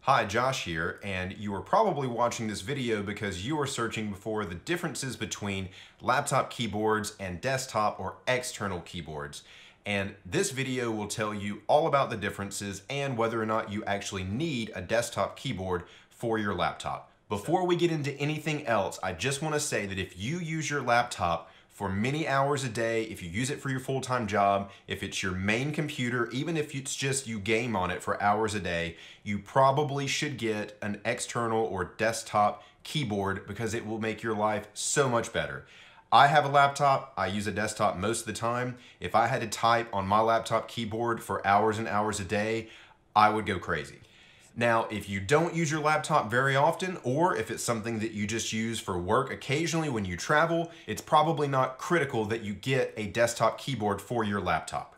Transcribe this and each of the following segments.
Hi, Josh here, and you are probably watching this video because you are searching for the differences between laptop keyboards and desktop or external keyboards. And this video will tell you all about the differences and whether or not you actually need a desktop keyboard for your laptop. Before we get into anything else, I just want to say that if you use your laptop for many hours a day, if you use it for your full-time job, if it's your main computer, even if it's just you game on it for hours a day, you probably should get an external or desktop keyboard because it will make your life so much better. I have a laptop, I use a desktop most of the time. If I had to type on my laptop keyboard for hours and hours a day, I would go crazy. Now, if you don't use your laptop very often, or if it's something that you just use for work occasionally when you travel, it's probably not critical that you get a desktop keyboard for your laptop.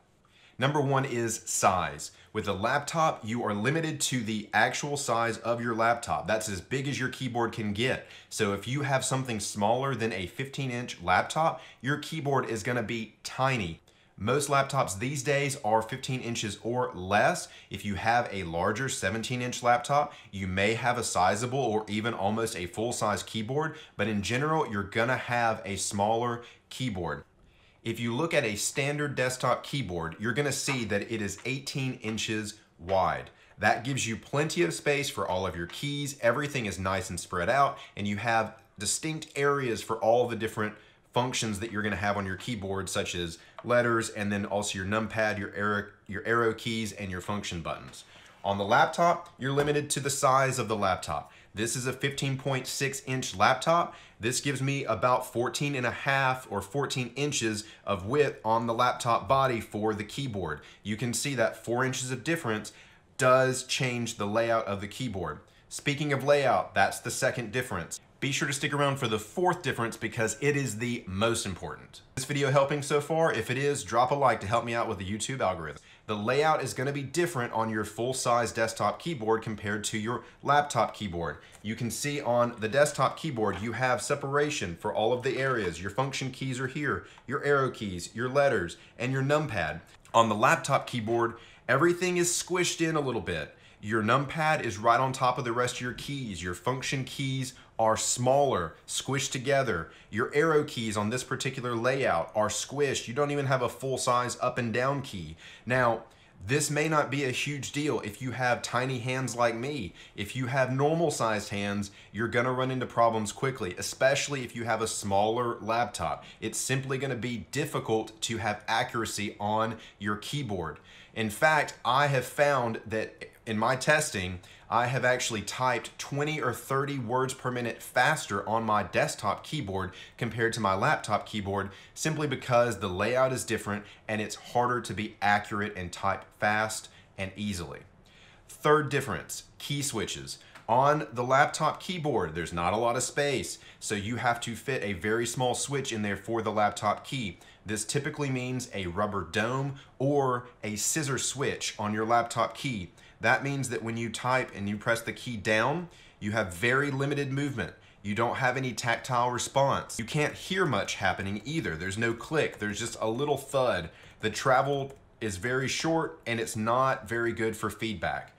Number one is size. With a laptop, you are limited to the actual size of your laptop. That's as big as your keyboard can get. So if you have something smaller than a 15-inch laptop, your keyboard is going to be tiny. Most laptops these days are 15 inches or less. If you have a larger 17-inch laptop, you may have a sizable or even almost a full-size keyboard, but in general, you're gonna have a smaller keyboard. If you look at a standard desktop keyboard, you're gonna see that it is 18 inches wide. That gives you plenty of space for all of your keys. Everything is nice and spread out, and you have distinct areas for all the different functions that you're going to have on your keyboard, such as letters and then also your numpad, your arrow keys, and your function buttons. On the laptop, you're limited to the size of the laptop. This is a 15.6-inch laptop. This gives me about 14.5 or 14 inches of width on the laptop body for the keyboard. You can see that 4 inches of difference does change the layout of the keyboard. Speaking of layout, that's the second difference. Be sure to stick around for the fourth difference because it is the most important. This video helping so far? If it is, drop a like to help me out with the YouTube algorithm. The layout is going to be different on your full-size desktop keyboard compared to your laptop keyboard. You can see on the desktop keyboard you have separation for all of the areas. Your function keys are here, your arrow keys, your letters, and your numpad. On the laptop keyboard, everything is squished in a little bit. Your numpad is right on top of the rest of your keys. Your function keys are smaller, squished together. Your arrow keys on this particular layout are squished. You don't even have a full-size up and down key. Now, this may not be a huge deal if you have tiny hands like me. If you have normal-sized hands, you're gonna run into problems quickly, especially if you have a smaller laptop. It's simply gonna be difficult to have accuracy on your keyboard. In fact, I have found that in my testing, I have actually typed 20 or 30 words per minute faster on my desktop keyboard compared to my laptop keyboard simply because the layout is different and it's harder to be accurate and type fast and easily. Third difference, key switches. On the laptop keyboard, there's not a lot of space, so you have to fit a very small switch in there for the laptop key. This typically means a rubber dome or a scissor switch on your laptop key. That means that when you type and you press the key down, you have very limited movement. You don't have any tactile response. You can't hear much happening either. There's no click, there's just a little thud. The travel is very short and it's not very good for feedback.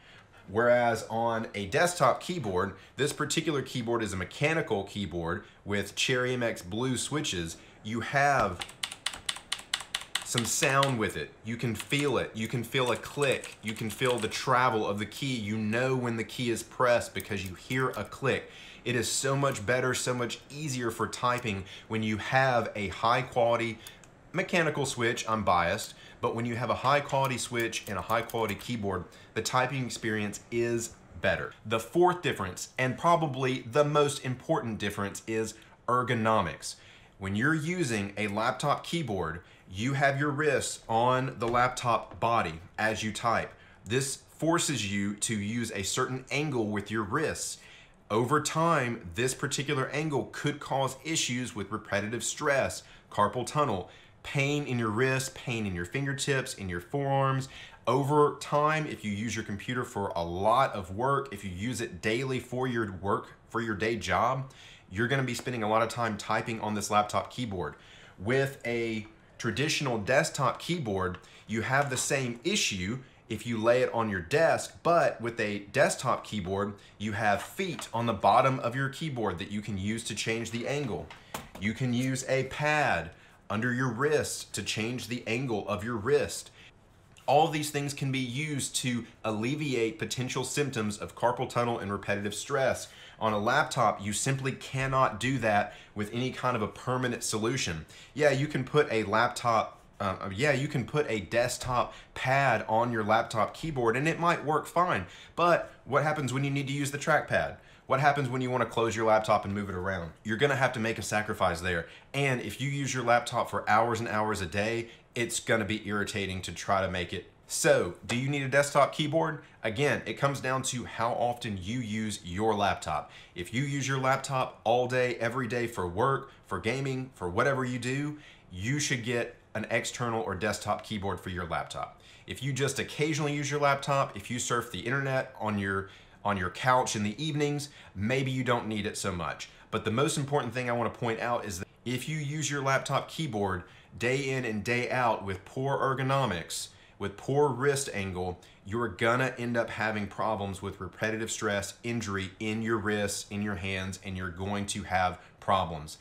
Whereas on a desktop keyboard, this particular keyboard is a mechanical keyboard with Cherry MX Blue switches. You have some sound with it. You can feel it. You can feel a click. You can feel the travel of the key. You know when the key is pressed because you hear a click. It is so much better, so much easier for typing when you have a high quality mechanical switch. I'm biased, but when you have a high quality switch and a high quality keyboard, the typing experience is better. The fourth difference, and probably the most important difference, is ergonomics. When you're using a laptop keyboard, you have your wrists on the laptop body as you type. This forces you to use a certain angle with your wrists. Over time, this particular angle could cause issues with repetitive stress, carpal tunnel, pain in your wrists, pain in your fingertips, in your forearms. Over time, if you use your computer for a lot of work, if you use it daily for your work, for your day job, you're gonna be spending a lot of time typing on this laptop keyboard. With a traditional desktop keyboard, you have the same issue if you lay it on your desk, but with a desktop keyboard, you have feet on the bottom of your keyboard that you can use to change the angle. You can use a pad under your wrist to change the angle of your wrist. All of these things can be used to alleviate potential symptoms of carpal tunnel and repetitive stress. On a laptop, you simply cannot do that with any kind of a permanent solution. Yeah, you can put a desktop pad on your laptop keyboard and it might work fine. But what happens when you need to use the trackpad? What happens when you want to close your laptop and move it around? You're going to have to make a sacrifice there. And if you use your laptop for hours and hours a day, it's going to be irritating to try to make it. So, do you need a desktop keyboard? Again, it comes down to how often you use your laptop. If you use your laptop all day, every day for work, for gaming, for whatever you do, you should get an external or desktop keyboard for your laptop. If you just occasionally use your laptop, if you surf the internet on your couch in the evenings, maybe you don't need it so much. But the most important thing I want to point out is that if you use your laptop keyboard day in and day out with poor ergonomics, with poor wrist angle, you're gonna end up having problems with repetitive stress, injury in your wrists, in your hands, and you're going to have problems.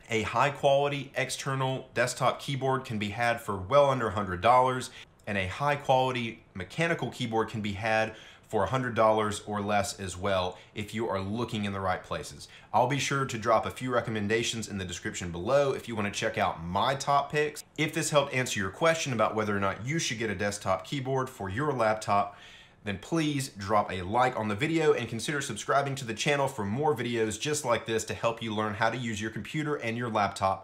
A high quality external desktop keyboard can be had for well under $100, and a high quality mechanical keyboard can be had for $100 or less as well if you are looking in the right places. I'll be sure to drop a few recommendations in the description below if you want to check out my top picks. If this helped answer your question about whether or not you should get a desktop keyboard for your laptop, then please drop a like on the video and consider subscribing to the channel for more videos just like this to help you learn how to use your computer and your laptop